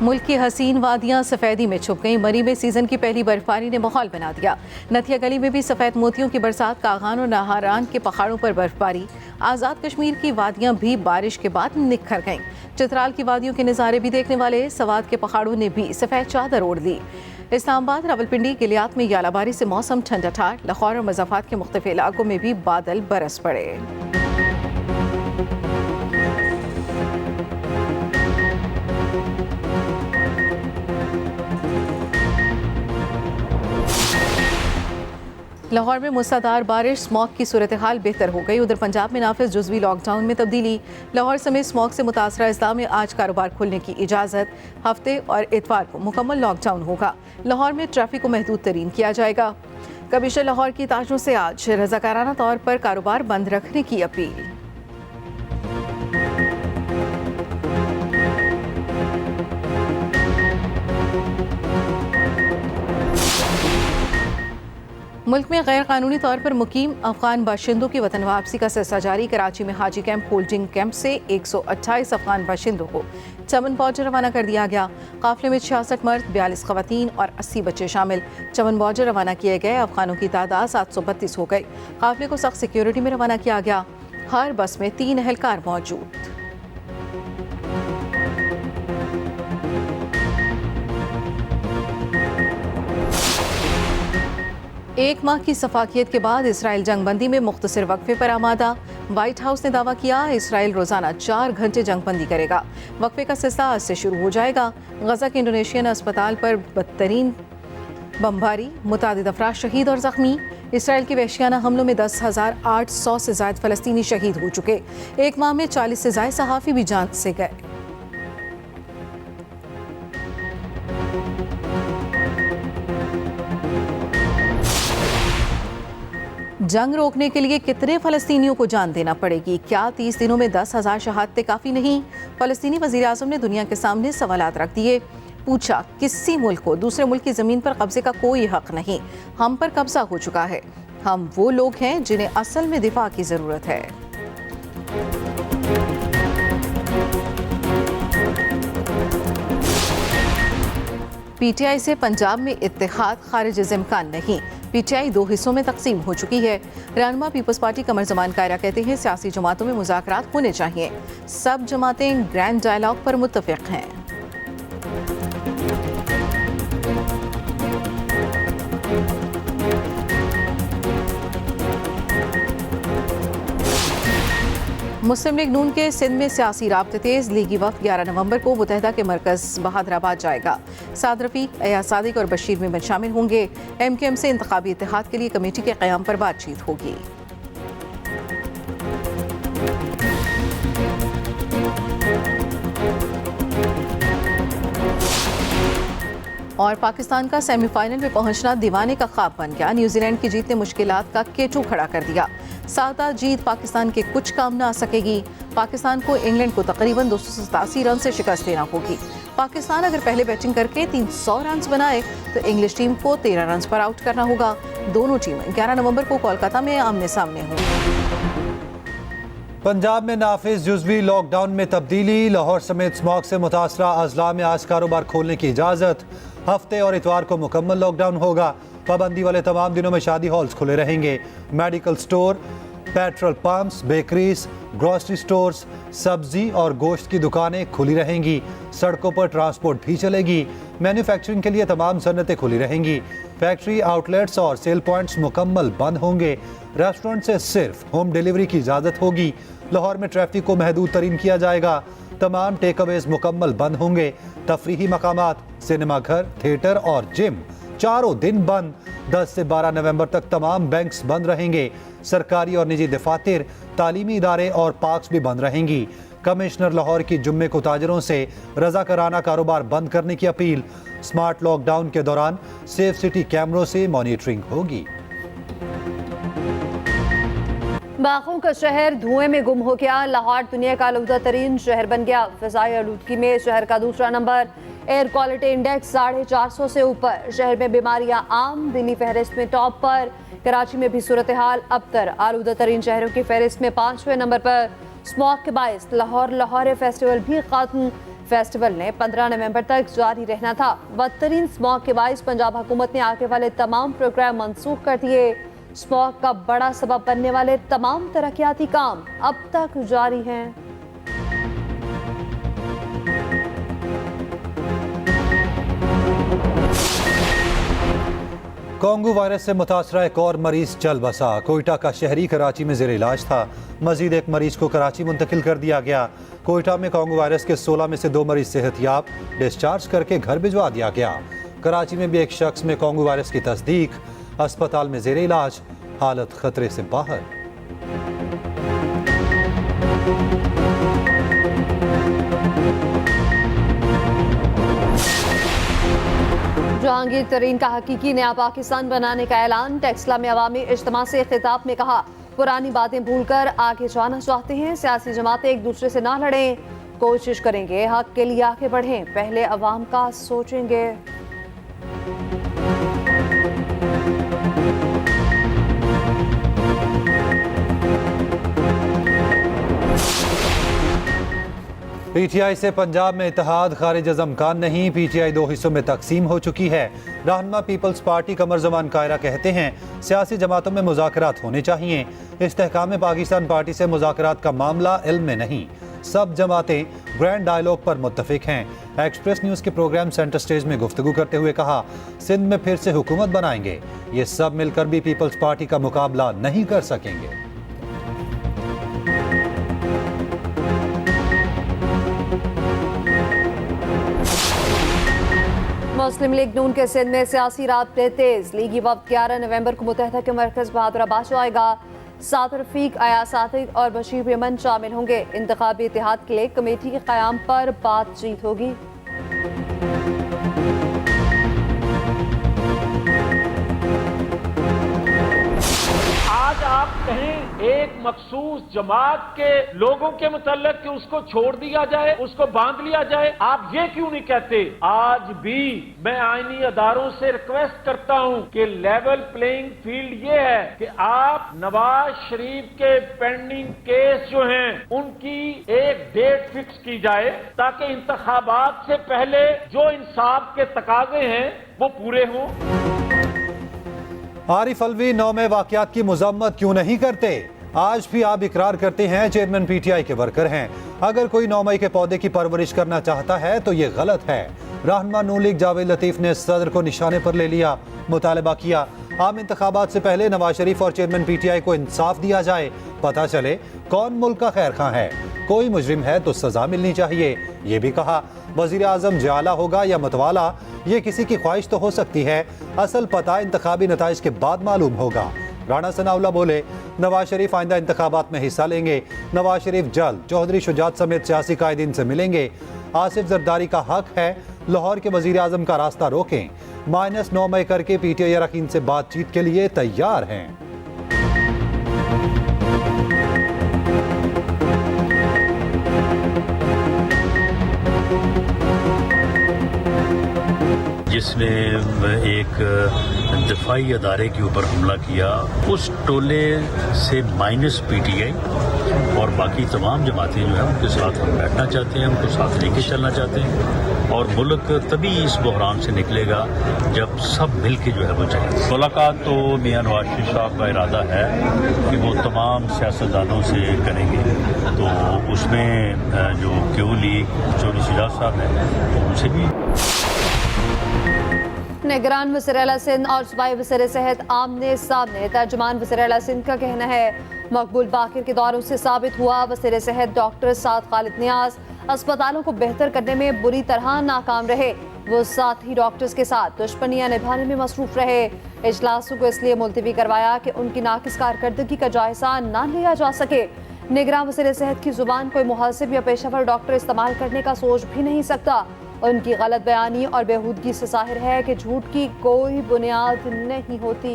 मुल्क की हसीन वादियां सफ़ेदी में छुप गईं। मरी में सीज़न की पहली बर्फबारी ने माहौल बना दिया। नथिया गली में भी सफ़ेद मोतियों की बरसात, कागान और नाहरान के पहाड़ों पर बर्फबारी। आज़ाद कश्मीर की वादियां भी बारिश के बाद निखर गईं। चित्राल की वादियों के नज़ारे भी देखने वाले सवात के पहाड़ों ने भी सफ़ेद चादर ओढ़ ली। इस्लामाबाद, रावलपिंडी, गिलियात में यालाबारी से मौसम ठंडा ठार। लाहौर और मज़ाफ़ात के मुख्तलिफ इलाकों में भी बादल बरस पड़े। लाहौर में मूसलाधार बारिश, स्मॉग की सूरत हाल बेहतर हो गई। उधर पंजाब में नाफिज जुज़वी लॉकडाउन में तब्दीली। लाहौर समेत स्मॉग से मुतासरा अजला में आज कारोबार खोलने की इजाज़त। हफ्ते और इतवार को मुकम्मल लॉकडाउन होगा। लाहौर में ट्रैफिक को महदूद तरीन किया जाएगा। कमिश्नर लाहौर की ताजों से आज रज़ाकाराना तौर पर कारोबार बंद रखने की अपील। मुल्क में गैर कानूनी तौर पर मुकीम अफगान बाशिंदों की वतन वापसी का सिलसिला जारी। कराची में हाजी कैंप होल्डिंग कैंप से 128 अफगान बाशिंदों को चमन बॉर्डर रवाना कर दिया गया। काफिले में 66 मर्द, 42 खवातीन और 80 बच्चे शामिल। चमन बॉर्डर रवाना किए गए अफगानों की तादाद 732 हो गई। काफिले को सख्त सिक्योरिटी में रवाना किया गया। हर बस में 3 एहलकार मौजूद। एक माह की सफाकियत के बाद इसराइल जंगबंदी में मुख्तसर वक्फे पर आमादा। व्हाइट हाउस ने दावा किया इसराइल रोजाना 4 घंटे जंगबंदी करेगा। वक्फे का सिलसिला आज से शुरू हो जाएगा। गजा के इंडोनेशियन अस्पताल पर बदतरीन बमबारी, मुतादिद अफराद शहीद और जख्मी। इसराइल के वहशियाना हमलों में 10,800 से ज्यादा फलस्तीनी शहीद हो चुके। एक माह में 40 से ज्यादा सहाफ़ी भी जान से गए। जंग रोकने के लिए कितने फलस्तीनियों को जान देना पड़ेगी? क्या 30 दिनों में 10,000 शहादतें काफ़ी नहीं? फलस्तीनी वज़ीर आज़म ने दुनिया के सामने सवालात रख दिए। पूछा, किसी मुल्क को दूसरे मुल्क की ज़मीन पर कब्जे का कोई हक़ नहीं। हम पर कब्जा हो चुका है। हम वो लोग हैं जिन्हें असल में दिफा की ज़रूरत है। पीटीआई से पंजाब में इत्तेहाद खारिज इम्कान नहीं। पीटीआई 2 हिस्सों में तकसीम हो चुकी है। रहनुमा पीपल्स पार्टी कमर जमान कायरा कहते हैं सियासी जमातों में मुज़ाकरात होने चाहिए। सब जमातें ग्रैंड डायलॉग पर मुत्तफिक हैं। मुस्लिम लीग नून के सिंध में सियासी राब्ते तेज। लीगी वक्त 11 नवंबर को मुतहदा के मरकज़ बहादराबाद जाएगा। साद रफीक, एयाज सादिक और बशीर मेमन शामिल होंगे। MKM से इंतखाबी इत्तेहाद के लिए कमेटी के क़याम पर बातचीत होगी। और पाकिस्तान का सेमीफाइनल में पहुंचना दीवाने का ख्वाब बन गया। न्यूजीलैंड की जीत ने मुश्किलात का केचू खड़ा कर दिया। सादा जीत पाकिस्तान के कुछ काम ना आ सकेगी। पाकिस्तान को इंग्लैंड को तकरीबन 287 रन से शिकस्त देना होगी। पाकिस्तान अगर पहले बैटिंग करके 300 रन बनाए तो इंग्लिश टीम को 13 रन पर आउट करना होगा। दोनों टीमें 11 नवंबर को कोलकाता में आमने सामने होंगी। पंजाब में नाफिज जुज़वी लॉकडाउन में तब्दीली। लाहौर समेत स्मॉग से मुतासरा अजला में आज कारोबार खोलने की इजाज़त। हफ्ते और इतवार को मुकम्मल लॉकडाउन होगा। पाबंदी वाले तमाम दिनों में शादी हॉल्स खुले रहेंगे। Medical store, petrol pumps, bakeries, grocery stores, सब्जी और गोश्त की दुकानें खुली रहेंगी। सड़कों पर ट्रांसपोर्ट भी चलेगी। मैन्युफैक्चरिंग के लिए तमाम सन्नतें खुली रहेंगी। फैक्ट्री आउटलेट्स और सेल पॉइंट्स मुकम्मल बंद होंगे। रेस्टोरेंट से सिर्फ होम डिलीवरी की इजाज़त होगी। लाहौर में ट्रैफिक को महदूद तरीन किया जाएगा। तमाम टेक अवेज मुकम्मल बंद होंगे। तफरीही मकामात, सिनेमा घर, थिएटर और जिम चारों दिन बंद। 10 से 12 नवंबर तक तमाम बैंक्स बंद रहेंगे। सरकारी और निजी दफातर, तालीमी इदारे और पार्क्स भी बंद रहेंगी। कमिश्नर लाहौर की जुम्मे को ताजरों से रज़ाकाराना कारोबार बंद करने की अपील। स्मार्ट लॉकडाउन के दौरान सेफ सिटी कैमरों से मॉनिटरिंग होगी। बागों का शहर धुएं में गुम हो गया। लाहौर दुनिया का आलूदा तरीन शहर बन गया। फ़िज़ाई आलूदगी में शहर का दूसरा नंबर। एयर क्वालिटी इंडेक्स 450 से ऊपर। शहर में बीमारियां आम, दिल्ली फहरिस्त में टॉप पर। कराची में भी सूरत हाल अबतर। आलूदा तरीन शहरों की फहरिस्त में 5वें नंबर पर। स्मॉग के बायस लाहौर फेस्टिवल भी खत्म। फेस्टिवल ने 15 नवंबर तक जारी रहना था। बदतरीन स्मॉग के बायस पंजाब हुकूमत ने आगे वाले तमाम प्रोग्राम मंसूख कर दिए। स्मॉग का बड़ा सबब बनने वाले तमाम तरक्याती काम अब तक जारी हैं। कोंगू वायरस से मुतासरा एक और मरीज चल बसा। कोयटा का शहरी कराची में जेर इलाज था। मजीद एक मरीज को कराची मुंतकिल कर दिया गया। कोयटा में कोंगू वायरस के 16 में से 2 मरीज सेहतयाब डिस्चार्ज करके घर भिजवा दिया गया। कराची में भी एक शख्स में कोंगू वायरस की तस्दीक, अस्पताल में जेर इलाज, हालत खतरे से बाहर। जहांगीर तरीन का हकीकी नया पाकिस्तान बनाने का ऐलान। टेक्सला में अवामी इज्तिमा से खिताब में कहा, पुरानी बातें भूलकर आगे जाना चाहते हैं। सियासी जमातें एक दूसरे से ना लड़ें, कोशिश करेंगे हक के लिए आगे बढ़ें, पहले अवाम का सोचेंगे। पीटीआई से पंजाब में इत्तेहाद खारिज अज़मकान नहीं। पीटीआई 2 हिस्सों में तकसीम हो चुकी है। रहनुमा पीपल्स पार्टी कमर ज़मान कायरा कहते हैं सियासी जमातों में मुज़ाकरात होने चाहिए। इस्तेहकाम पाकिस्तान पार्टी से मुज़ाकरात का मामला इल्म में नहीं। सब जमातें ग्रैंड डायलॉग पर मुत्तफिक हैं। एक्सप्रेस न्यूज़ के प्रोग्राम सेंटर स्टेज में गुफ्तगू करते हुए कहा, सिंध में फिर से हुकूमत बनाएंगे। ये सब मिलकर भी पीपल्स पार्टी का मुकाबला नहीं कर सकेंगे। मुस्लिम लीग नून के सिंध में सियासी राब्ते तेज। लीगी वफ्द 11 नवंबर को मुतहदा के मरकज बहादुराबाद जाएगा। साद रफीक, अयाज सादिक और बशीर यमन शामिल होंगे। इंतखाबी इत्तेहाद के लिए कमेटी के क़याम पर बातचीत होगी। आज आप कहें एक मखसूस जमात के लोगों के मुतल्लिक कि उसको छोड़ दिया जाए, उसको बांध लिया जाए, आप ये क्यों नहीं कहते? आज भी मैं आईनी अदारों से रिक्वेस्ट करता हूं कि लेवल प्लेइंग फील्ड ये है कि आप नवाज शरीफ के पेंडिंग केस जो हैं उनकी एक डेट फिक्स की जाए ताकि इंतखाबात से पहले जो इंसाफ के तकाजे हैं वो पूरे हों। आरिफ अलवी 9 में वाकयात की मजम्मत क्यों नहीं करते? आज भी आप इकरार करते हैं चेयरमैन पीटीआई के वर्कर हैं। अगर कोई 9 मई के पौधे की परवरिश करना चाहता है तो ये गलत है। रहनुमा नून लीग जावेद लतीफ ने सदर को निशाने पर ले लिया, मुतालबा किया आम इंतखाबात से पहले नवाज शरीफ और चेयरमैन पीटीआई को इंसाफ दिया जाए, पता चले कौन मुल्क का खैर खां है। कोई मुजरिम है तो सजा मिलनी चाहिए। ये भी कहा वजीर आजम जाला होगा या मतवाला, ये किसी की ख्वाहिश तो हो सकती है, असल पता इंतखाबी नताइज के बाद मालूम होगा। राणा सनाउल्ला बोले, नवाज शरीफ आइंदा इंतखाबात में हिस्सा लेंगे। नवाज शरीफ जल्द चौधरी शुजात समेत सियासी कायदीन से मिलेंगे। आसिफ जरदारी का हक है लाहौर के वजीर आजम का रास्ता रोकें। -9 मई करके पीटीआई अरकान से बातचीत के लिए तैयार हैं। जिसने एक दिफाई अदारे के ऊपर हमला किया, उस टोले से माइनस पीटीआई और बाकी तमाम जमातें जो है उनके साथ हम बैठना चाहते हैं, उनको साथ लेके चलना चाहते हैं। और मुल्क तभी इस बहरान से निकलेगा जब सब मिल के जो है वो चले। मुलाकात तो मियां नवाज शरीफ साहब का इरादा है कि वो तमाम सियासतदानों से करेंगे, तो उसमें जो क्यू लीग चौधरी शुजात साहब हैं तो उनसे भी। निगरान वज़ीर आला सिंध और सूबाई वज़ीर सेहत आमने सामने। तर्जुमान वज़ीर आला सिंध का कहना है मकबूल बाकिर के दौरों से साबित हुआ वज़ीर सेहत डॉक्टर साद खालिद नियाज अस्पतालों को बेहतर करने में बुरी तरह नाकाम रहे। वो साथ ही डॉक्टर्स के साथ दुश्मनियां निभाने में मसरूफ रहे। इजलासों को इसलिए मुलतवी करवाया कि उनकी नाकिस कारकर्दगी का जायजा न लिया जा सके। निगरान वज़ीर सेहत की जुबान कोई मुहसिब या पेशेवर डॉक्टर इस्तेमाल करने का सोच भी नहीं सकता। उनकी गलत बयानी और बेहूदगी से जाहिर है कि झूठ की कोई बुनियाद नहीं होती।